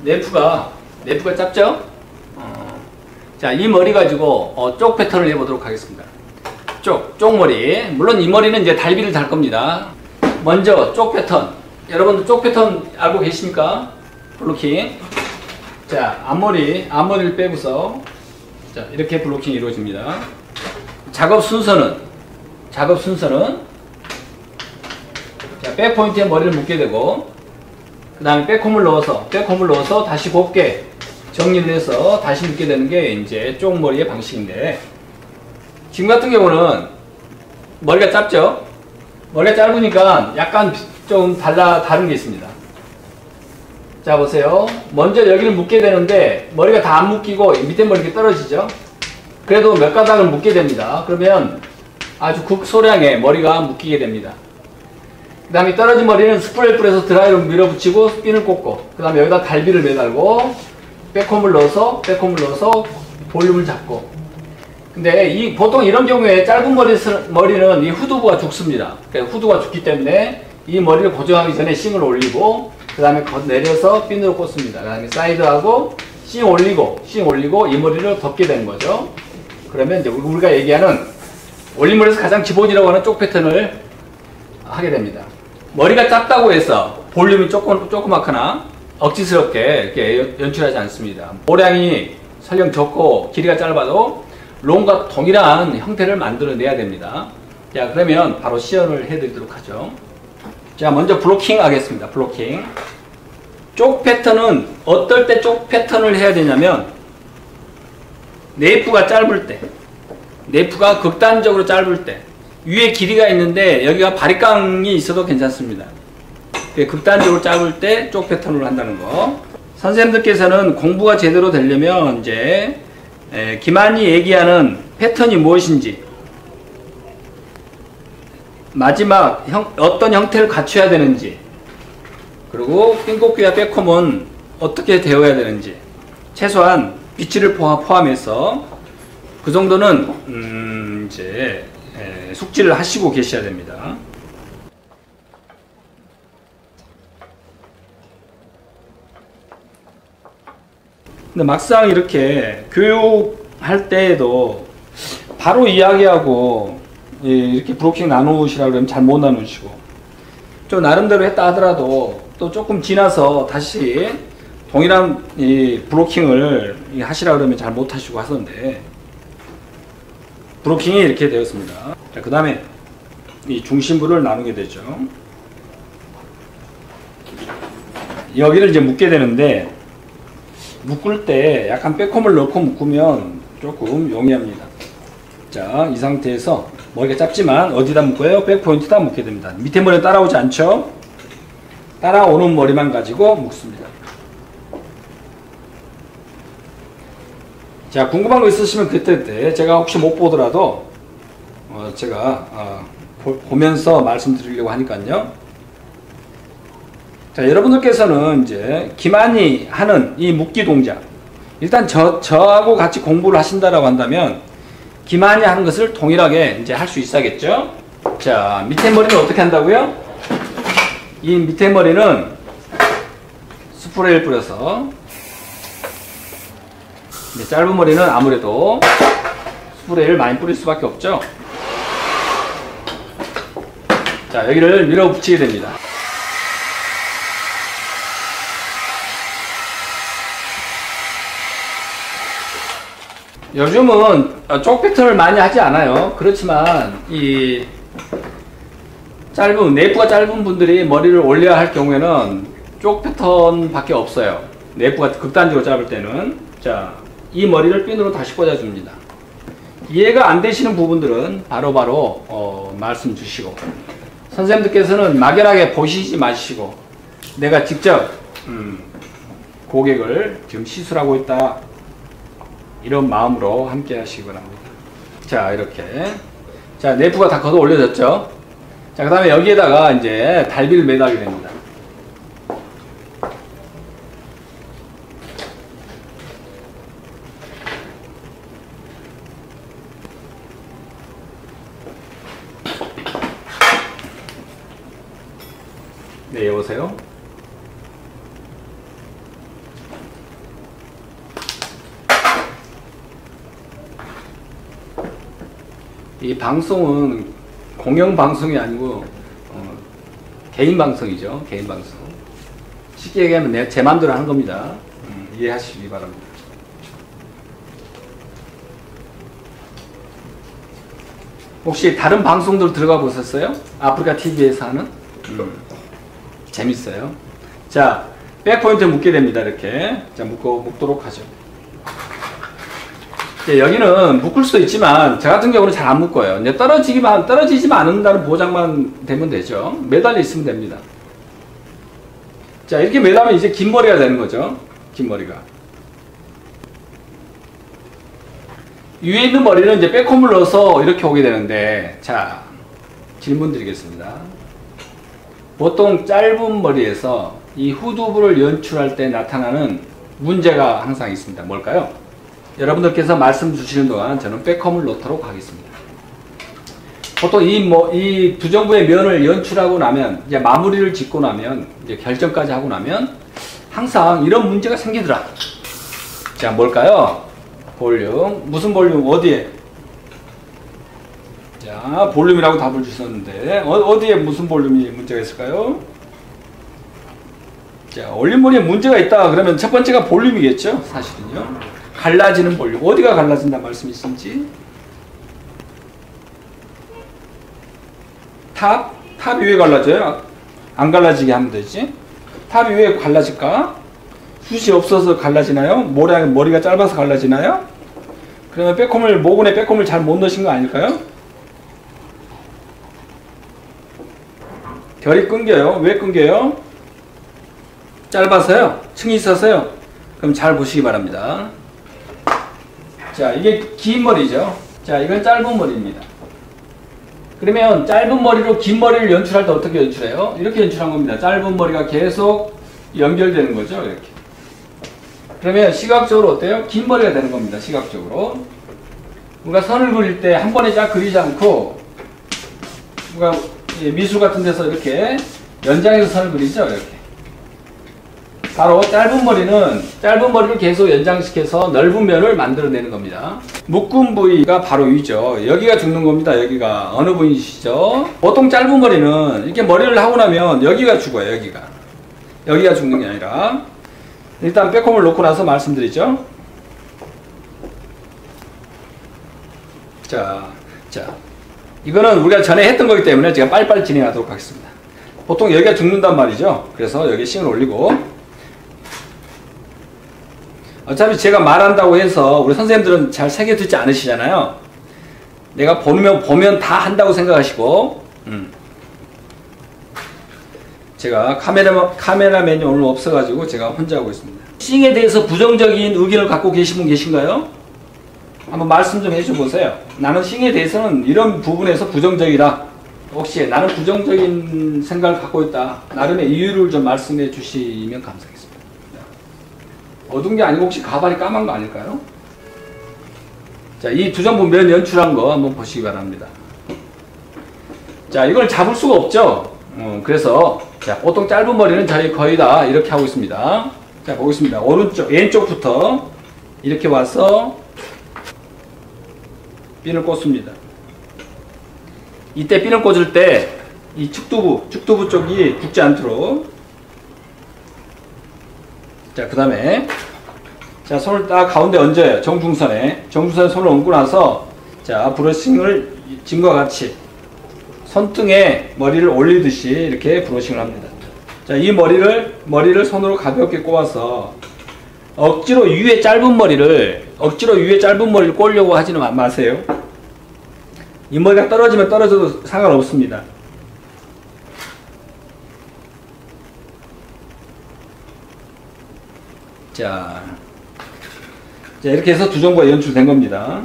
네프가 짧죠? 자, 이 머리 가지고 쪽 패턴을 해보도록 하겠습니다. 쪽머리. 물론 이 머리는 이제 달비를 달 겁니다. 먼저 쪽 패턴. 여러분들 쪽 패턴 알고 계십니까? 블로킹. 자, 앞머리를 빼고서 자, 이렇게 블로킹이 이루어집니다. 작업 순서는 자, 백포인트에 머리를 묶게 되고 그 다음에 백홈을 넣어서 다시 곱게 정리를 해서 다시 묶게 되는 게 이제 쪽머리의 방식인데, 지금 같은 경우는 머리가 짧죠? 머리가 짧으니까 약간 좀 다른 게 있습니다. 자, 보세요. 먼저 여기를 묶게 되는데 머리가 다 안 묶이고 밑에 머리가 떨어지죠? 그래도 몇 가닥을 묶게 됩니다. 그러면 아주 극소량의 머리가 묶이게 됩니다. 그 다음에 떨어진 머리는 스프레이를 뿌려서 드라이로 밀어붙이고 핀을 꽂고, 그 다음에 여기다 달비를 매달고 백홈을 넣어서 볼륨을 잡고. 근데 보통 이런 경우에 짧은 머리는 이 후두부가 죽습니다. 그러니까 후두가 죽기 때문에 이 머리를 고정하기 전에 싱을 올리고 그 다음에 내려서 핀으로 꽂습니다. 그 다음에 사이드하고 싱 올리고 이 머리를 덮게 되는 거죠. 그러면 이제 우리가 얘기하는 올림머리에서 가장 기본이라고 하는 쪽 패턴을 하게 됩니다. 머리가 작다고 해서 볼륨이 조그맣거나 억지스럽게 이렇게 연출하지 않습니다. 모량이 설령 적고 길이가 짧아도 롱과 동일한 형태를 만들어내야 됩니다. 자, 그러면 바로 시연을 해드리도록 하죠. 자, 먼저 블로킹 하겠습니다. 블로킹. 쪽 패턴은 어떨 때 쪽 패턴을 해야 되냐면, 네이프가 짧을 때, 네이프가 극단적으로 짧을 때, 위에 길이가 있는데 여기가 바리깡이 있어도 괜찮습니다. 극단적으로 짧을 때 쪽 패턴으로 한다는 거. 선생님들께서는 공부가 제대로 되려면 이제 김한이 얘기하는 패턴이 무엇인지, 마지막 어떤 형태를 갖춰야 되는지, 그리고 핀꽂기와 백홈은 어떻게 되어야 되는지, 최소한 비치를 포함해서 그 정도는 이제 숙지를 하시고 계셔야 됩니다. 근데 막상 이렇게 교육할 때에도 바로 이야기하고 이렇게 브로킹 나누시라고 그러면 잘 못 나누시고, 좀 나름대로 했다 하더라도 또 조금 지나서 다시 동일한 브로킹을 하시라고 그러면 잘 못 하시고 하던데, 브로킹이 이렇게 되었습니다. 자, 그 다음에 이 중심부를 나누게 되죠. 여기를 이제 묶게 되는데, 묶을 때 약간 백홈을 넣고 묶으면 조금 용이합니다. 자, 이 상태에서 머리가 짧지만 어디다 묶어요? 백포인트다 묶게 됩니다. 밑에 머리는 따라오지 않죠? 따라오는 머리만 가지고 묶습니다. 자, 궁금한 거 있으시면 그때 제가 혹시 못 보더라도 제가 보면서 말씀드리려고 하니까요. 자, 여러분들께서는 이제 김한이 하는 이 묶기 동작, 일단 저하고 같이 공부를 하신다라고 한다면 김한이 하는 것을 동일하게 이제 할 수 있어야겠죠. 자, 밑에 머리는 어떻게 한다고요? 이 밑에 머리는 스프레이를 뿌려서, 짧은 머리는 아무래도 스프레이를 많이 뿌릴 수밖에 없죠. 자, 여기를 밀어붙이게 됩니다. 요즘은 쪽 패턴을 많이 하지 않아요. 그렇지만 이 네이프가 짧은 분들이 머리를 올려야 할 경우에는 쪽 패턴 밖에 없어요. 네이프가 극단적으로 짧을 때는. 자, 이 머리를 핀으로 다시 꽂아줍니다. 이해가 안 되시는 부분들은 바로바로 말씀 주시고, 선생님들께서는 막연하게 보시지 마시고 내가 직접 고객을 지금 시술하고 있다, 이런 마음으로 함께 하시기 바랍니다. 자, 이렇게. 자, 네이프가 다 걷어 올려졌죠? 자, 그 다음에 여기에다가 이제 달비를 매달게 됩니다. 네, 여보세요? 이 방송은 공영 방송이 아니고 개인 방송이죠. 개인 방송. 쉽게 얘기하면 제 맘대로 하는 겁니다. 이해하시기 바랍니다. 혹시 다른 방송들 들어가 보셨어요? 아프리카 TV에서 하는? 재밌어요. 자, 백포인트 묶게 됩니다. 이렇게. 자, 묶도록 하죠. 여기는 묶을 수도 있지만, 저 같은 경우는 잘 안 묶어요. 이제 떨어지지만 않는다는 보장만 되면 되죠. 매달려 있으면 됩니다. 자, 이렇게 매달면 이제 긴 머리가 되는 거죠. 긴 머리가. 위에 있는 머리는 이제 백홈을 넣어서 이렇게 오게 되는데, 자, 질문 드리겠습니다. 보통 짧은 머리에서 이 후두부를 연출할 때 나타나는 문제가 항상 있습니다. 뭘까요? 여러분들께서 말씀 주시는 동안 저는 백홈을 넣도록 하겠습니다. 보통 이 두정부의 면을 연출하고 나면, 이제 마무리를 짓고 나면, 이제 결정까지 하고 나면, 항상 이런 문제가 생기더라. 자, 뭘까요? 볼륨. 무슨 볼륨? 어디에? 자, 볼륨이라고 답을 주셨는데, 어디에 무슨 볼륨이 문제가 있을까요? 자, 올림머리에 문제가 있다. 그러면 첫 번째가 볼륨이겠죠? 사실은요. 갈라지는 볼륨. 어디가 갈라진다는 말씀이신지? 탑이 왜 갈라져요? 안 갈라지게 하면 되지. 탑이 왜 갈라질까? 숱이 없어서 갈라지나요? 머리가 짧아서 갈라지나요? 그러면 모근에 백홈을 잘 못 넣으신 거 아닐까요? 결이 끊겨요. 왜 끊겨요? 짧아서요? 층이 있어서요? 그럼 잘 보시기 바랍니다. 자, 이게 긴 머리죠. 자, 이건 짧은 머리입니다. 그러면 짧은 머리로 긴 머리를 연출할 때 어떻게 연출해요? 이렇게 연출한 겁니다. 짧은 머리가 계속 연결되는 거죠. 이렇게. 그러면 시각적으로 어때요? 긴 머리가 되는 겁니다. 시각적으로. 우리가 선을 그릴 때 한 번에 쫙 그리지 않고 우리가 미술 같은 데서 이렇게 연장해서 선을 그리죠. 이렇게. 바로 짧은 머리를 계속 연장시켜서 넓은 면을 만들어내는 겁니다. 묶은 부위가 바로 위죠. 여기가 죽는 겁니다. 여기가. 어느 부위시죠? 보통 짧은 머리는 이렇게 머리를 하고 나면 여기가 죽어요. 여기가 죽는 게 아니라. 일단 백홈을 놓고 나서 말씀드리죠. 자, 이거는 우리가 전에 했던 거기 때문에 제가 빨리빨리 진행하도록 하겠습니다. 보통 여기가 죽는단 말이죠. 그래서 여기 싱을 올리고, 어차피 제가 말한다고 해서 우리 선생님들은 잘 새겨 듣지 않으시잖아요. 내가 보면 다 한다고 생각하시고, 제가 카메라맨이 오늘 없어가지고 제가 혼자 하고 있습니다. 싱에 대해서 부정적인 의견을 갖고 계신 분 계신가요? 한번 말씀 좀 해줘 보세요. 나는 싱에 대해서는 이런 부분에서 부정적이다. 혹시 나는 부정적인 생각을 갖고 있다. 나름의 이유를 좀 말씀해 주시면 감사하겠습니다. 어두운 게 아니고 혹시 가발이 까만 거 아닐까요? 자, 이 두정부 면 연출한 거 한번 보시기 바랍니다. 자, 이걸 잡을 수가 없죠. 그래서 자, 보통 짧은 머리는 저희 거의 다 이렇게 하고 있습니다. 자, 보겠습니다. 왼쪽부터 이렇게 와서 핀을 꽂습니다. 이때 핀을 꽂을 때 이 축두부 쪽이 죽지 않도록. 자, 그 다음에 자, 손을 딱 가운데 얹어요. 정중선에 손을 얹고 나서 자, 브러싱을 지금과 같이 손등에 머리를 올리듯이 이렇게 브러싱을 합니다. 자, 이 머리를 손으로 가볍게 꼬아서 억지로 위에 짧은 머리를 꼬려고 하지는 마세요. 이 머리가 떨어지면 떨어져도 상관없습니다. 자, 이렇게 해서 두정부가 연출된 겁니다.